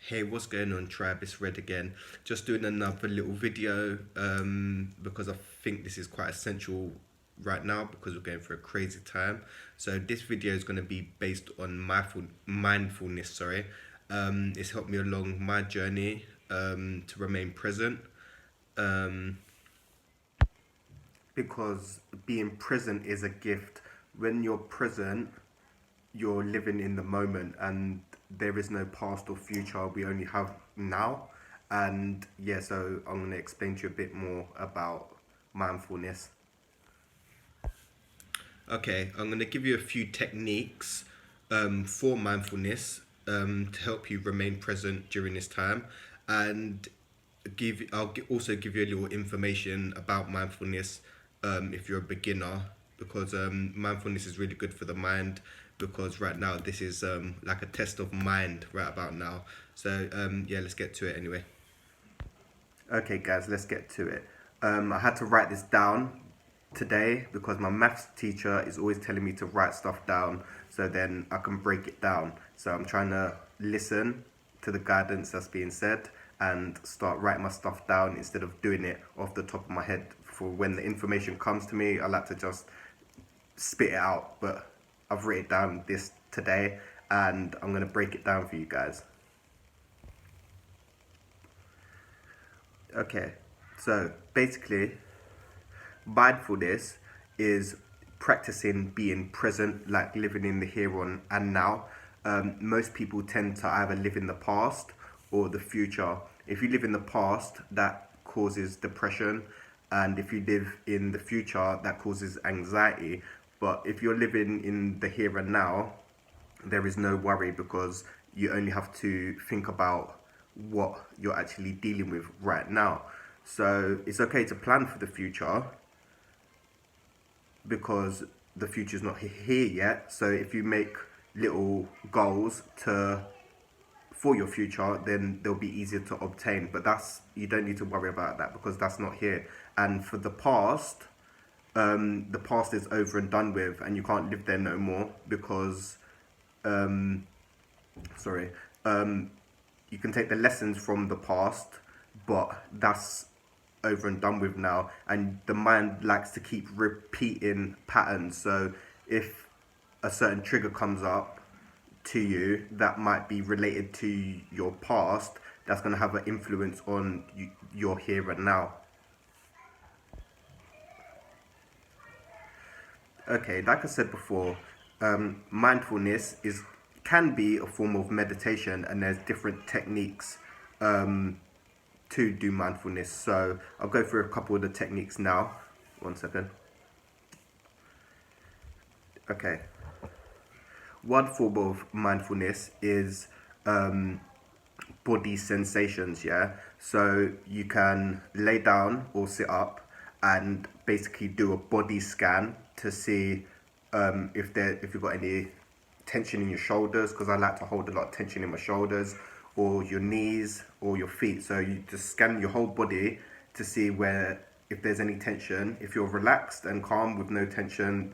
Hey, what's going on, tribe? It's Red again. Just doing another little video because I think this is quite essential right now because we're going through a crazy time. So this video is going to be based on mindfulness. Sorry, it's helped me along my journey to remain present. Um, because being present is a gift. When you're present, you're living in the moment and there is no past or future, we only have now. And yeah, so I'm going to explain to you a bit more about mindfulness. Okay, I'm going to give you a few techniques for mindfulness to help you remain present during this time, and also give you a little information about mindfulness if you're a beginner, because mindfulness is really good for the mind. Because right now this is like a test of mind right about now. So yeah, let's get to it anyway. Okay, guys, let's get to it. I had to write this down today because my maths teacher is always telling me to write stuff down so then I can break it down. So I'm trying to listen to the guidance that's being said and start writing my stuff down instead of doing it off the top of my head. For when the information comes to me, I like to just spit it out. But I've written down this today and I'm going to break it down for you guys. Okay, so basically, mindfulness is practicing being present, like living in the here on and now. Most people tend to either live in the past or the future. If you live in the past, that causes depression, and if you live in the future, that causes anxiety. But if you're living in the here and now, there is no worry because you only have to think about what you're actually dealing with right now. So it's okay to plan for the future because the future's not here yet. So if you make little goals to for your future, then they'll be easier to obtain. But that's, you don't need to worry about that because that's not here. And for the past is over and done with, and you can't live there no more because sorry, you can take the lessons from the past, but that's over and done with now. And the mind likes to keep repeating patterns. So if a certain trigger comes up to you that might be related to your past, that's going to have an influence on your here and now. Okay, like I said before, mindfulness can be a form of meditation, and there's different techniques to do mindfulness. So I'll go through a couple of the techniques now. One second. Okay. One form of mindfulness is body sensations, yeah? So you can lay down or sit up and basically do a body scan to see if you've got any tension in your shoulders, because I like to hold a lot of tension in my shoulders, or your knees or your feet. So you just scan your whole body to see where, if there's any tension. If you're relaxed and calm with no tension,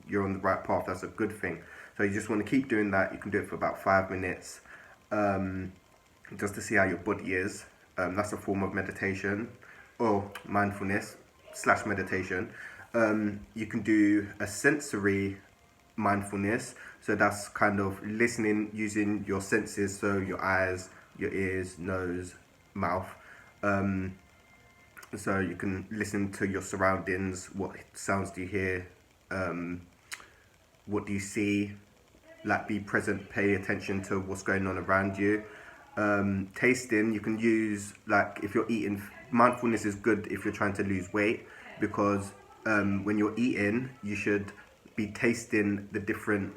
you're on the right path. That's a good thing. So you just want to keep doing that. You can do it for about 5 minutes, just to see how your body is. That's a form of meditation or mindfulness / meditation. You can do a sensory mindfulness. So that's kind of listening using your senses, so your eyes, your ears, nose, mouth. So you can listen to your surroundings. What sounds do you hear? What do you see? Like, be present, pay attention to what's going on around you. Tasting, you can use, like, if you're eating, mindfulness is good if you're trying to lose weight, because when you're eating, you should be tasting the different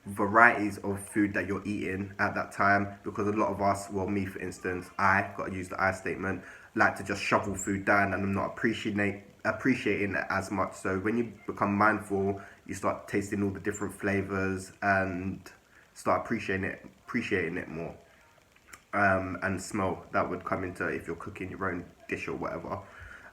varieties of food that you're eating at that time. Because a lot of us, well, me for instance, I got to use the I statement, like to just shovel food down, and I'm not appreciating it as much. So when you become mindful, you start tasting all the different flavors and start appreciating it more. And smell that would come into if you're cooking your own dish or whatever.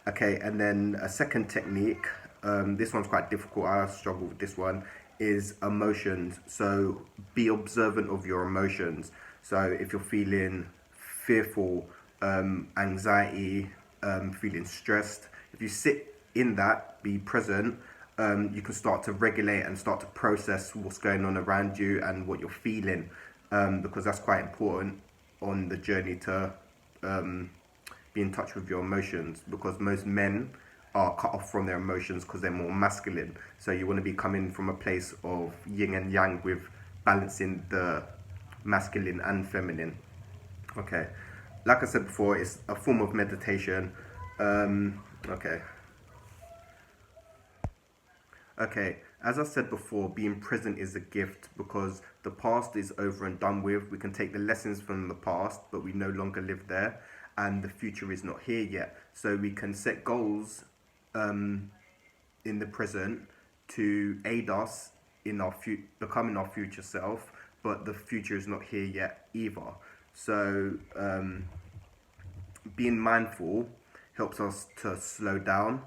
Okay, and then a second technique, this one's quite difficult, I struggle with this one, is emotions. So be observant of your emotions. So if you're feeling fearful, anxiety, feeling stressed, if you sit in that, be present, you can start to regulate and start to process what's going on around you and what you're feeling, because that's quite important on the journey to be in touch with your emotions, because most men are cut off from their emotions because they're more masculine. So you want to be coming from a place of yin and yang with balancing the masculine and feminine. Okay. Like I said before, it's a form of meditation. Okay. Okay, as I said before, being present is a gift because the past is over and done with. We can take the lessons from the past, but we no longer live there, and the future is not here yet. So we can set goals um, in the present to aid us in our becoming our future self, but the future is not here yet either. So being mindful helps us to slow down,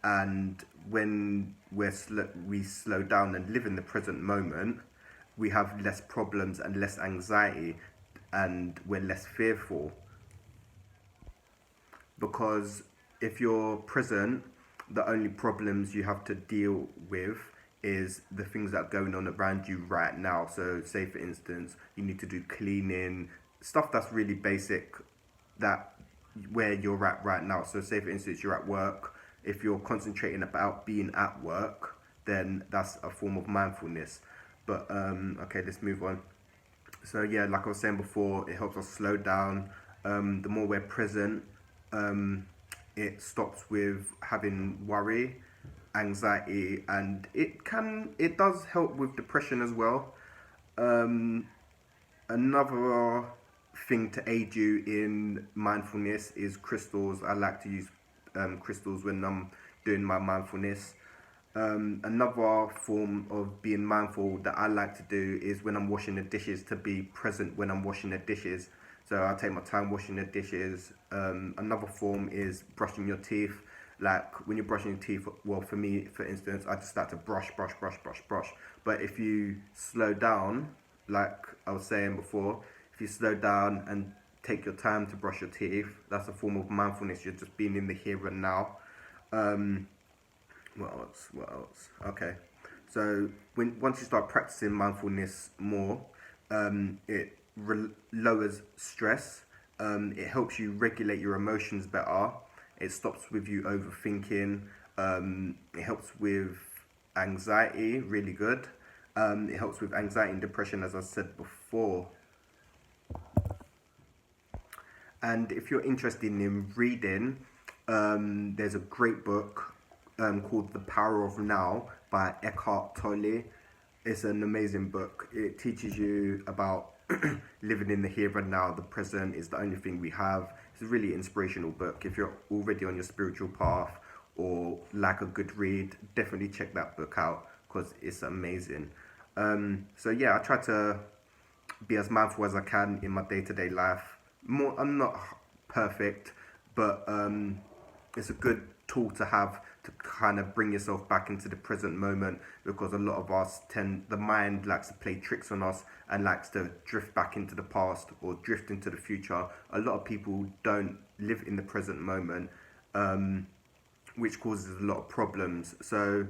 and when we slow down and live in the present moment, we have less problems and less anxiety, and we're less fearful, because if you're present, the only problems you have to deal with is the things that are going on around you right now. So say for instance you need to do cleaning, stuff that's really basic, that where you're at right now. So say for instance you're at work, if you're concentrating about being at work, then that's a form of mindfulness. But okay, let's move on. So yeah, like I was saying before, it helps us slow down. The more we're present, um, it stops with having worry, anxiety, and it does help with depression as well. Um, Another thing to aid you in mindfulness is crystals. I like to use crystals when I'm doing my mindfulness. Another form of being mindful that I like to do is when I'm washing the dishes, to be present when I'm washing the dishes. So I take my time washing the dishes. Another form is brushing your teeth. Like when you're brushing your teeth, well, for me, for instance, I just like to brush, brush, brush, brush, brush. But if you slow down, like I was saying before, if you slow down and take your time to brush your teeth, that's a form of mindfulness. You're just being in the here and now. Um, what else? What else? Okay. So once you start practicing mindfulness more, it lowers stress. It helps you regulate your emotions better. It stops with you overthinking. It helps with anxiety, really good. It helps with anxiety and depression, as I said before. And if you're interested in reading, there's a great book called The Power of Now by Eckhart Tolle. It's an amazing book. It teaches you about living in the here and now. The present is the only thing we have. It's a really inspirational book. If you're already on your spiritual path or like a good read, definitely check that book out because it's amazing. So yeah, I try to be as mindful as I can in my day-to-day life. I'm not perfect, but it's a good tool to have to kind of bring yourself back into the present moment, because a lot of us the mind likes to play tricks on us and likes to drift back into the past or drift into the future. A lot of people don't live in the present moment, which causes a lot of problems. So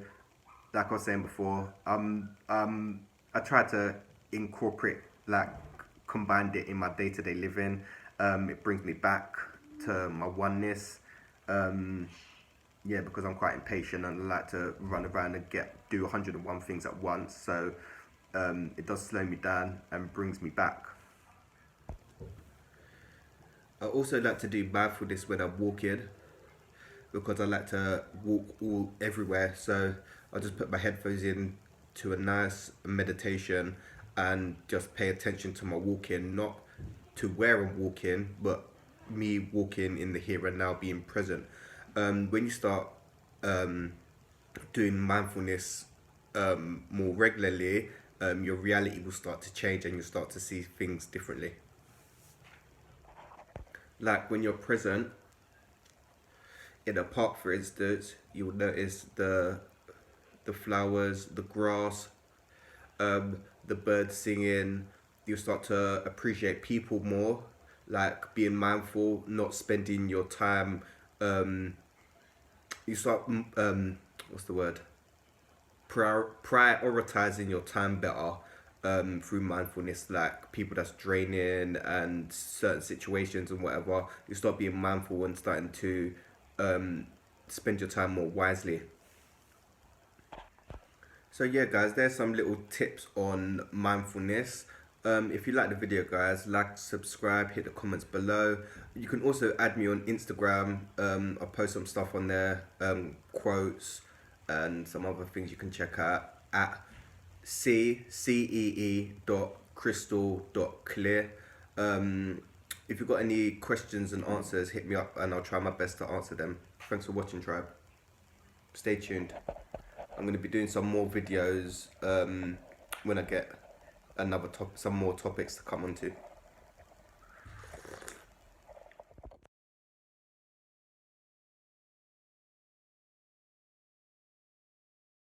like I was saying before, I try to incorporate, like, combined it in my day-to-day living. It brings me back to my oneness. Yeah, because I'm quite impatient and I like to run around and do 101 things at once. So it does slow me down and brings me back. I also like to do mindfulness when I'm walking, because I like to walk all everywhere. So I just put my headphones in to a nice meditation and just pay attention to my walking, not to where I'm walking, but me walking in the here and now, being present. When you start um, doing mindfulness more regularly, your reality will start to change and you'll start to see things differently. Like when you're present in a park, for instance, you will notice the flowers, the grass, the birds singing. You'll start to appreciate people more, like being mindful, not spending your time. You start, what's the word? Prioritizing your time better through mindfulness, like people that's draining and certain situations and whatever. You start being mindful and starting to spend your time more wisely. So yeah, guys, there's some little tips on mindfulness. If you like the video, guys, like, subscribe, hit the comments below. You can also add me on Instagram. I'll post some stuff on there, quotes and some other things you can check out at crystal.clear. If you've got any questions and answers, hit me up and I'll try my best to answer them. Thanks for watching, tribe. Stay tuned. I'm going to be doing some more videos when I get some more topics to come onto.